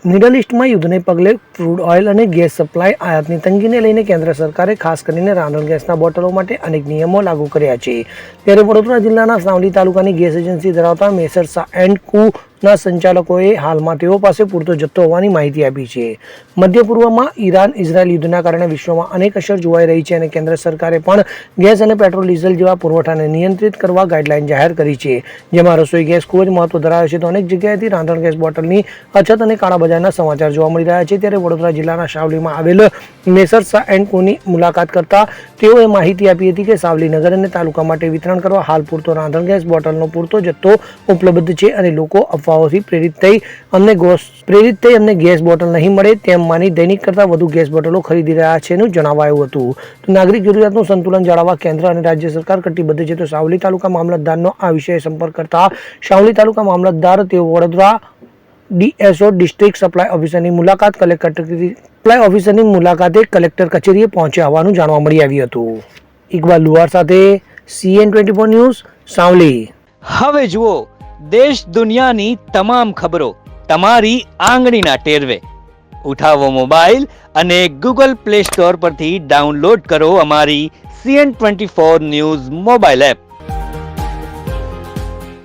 Middle ઇસ્ટમાં યુદ્ધને પગલે crude oil અને gas supply આયાતની તંગીને લઈને કેન્દ્ર સરકારે ખાસ કરીને રાંધણ ગેસના બોટલો માટે અનેક નિયમો લાગુ કર્યા છે. ત્યારે વડોદરા જિલ્લાના સાવલી તાલુકાની ગેસ એજન્સી ધરાવતા મેસર્સ એન્ડ કુના સંચાલકોએ હાલમાં તેઓ પાસે પૂરતો જથ્થો હોવાની માહિતી આપી છે. મધ્ય પૂર્વમાં ઈરાન ઇઝરાયલ યુદ્ધના કારણે વિશ્વમાં અનેક અસર જોવાઈ રહી છે અને કેન્દ્ર સરકારે પણ ગેસ અને પેટ્રોલ ડીઝલ જેવા પુરવઠાને નિયંત્રિત કરવા ગાઈડલાઈન જાહેર કરી છે, જેમાં રસોઈ ગેસ ખૂબ જ મહત્વ ધરાવે છે. તો અનેક જગ્યાએથી રાંધણ ગેસ બોટલની અછત અને કાળાબજારના સમાચાર જોવા મળી રહ્યા છે. ત્યારે વડોદરા જિલ્લાના સાવલીમાં આવેલ મેસર્સ એન્ડ કોની મુલાકાત કરતા તેઓએ માહિતી આપી હતી કે સાવલી નગર અને તાલુકા માટે વિતરણ કરવા હાલ પૂરતો રાંધણ ગેસ બોટલનો પૂરતો જથ્થો ઉપલબ્ધ છે અને લોકો અફવાઓથી પ્રેરિત થઈ અમને ગેસ બોટલ નહીં મળે તેમ માની દૈનિક કરતાં વધુ ગેસ બોટલો ખરીદી રહ્યા છે નું જણાવાયું હતું. તો નાગરિક જરૂરિયાતનું સંતુલન જાળવવા કેન્દ્ર અને રાજ્ય સરકાર કટિબદ્ધ છે. તો સાવલી તાલુકા મામલતદારનો આ વિષয়ে સંપર્ક કરતા સાવલી તાલુકા મામલતદાર તેઓ વડોદરા ડીએસઓ ડિસ્ટ્રિક્ટ સપ્લાય ઓફિસરની મુલાકાતે કલેક્ટર કચેરીએ પહોંચ્યા હોવાનું જાણવા મળી આવ્યું હતું. ઇકબાલ લુહાર સાથે CN24 ન્યૂઝ સાવલી. હવે જુઓ દેશ દુનિયાની તમામ ખબરો તમારી આંગળીના ટેરવે. ઉઠાવો મોબાઈલ અને Google Play Store પરથી ડાઉનલોડ કરો અમારી CN24 ન્યૂઝ મોબાઈલ એપ.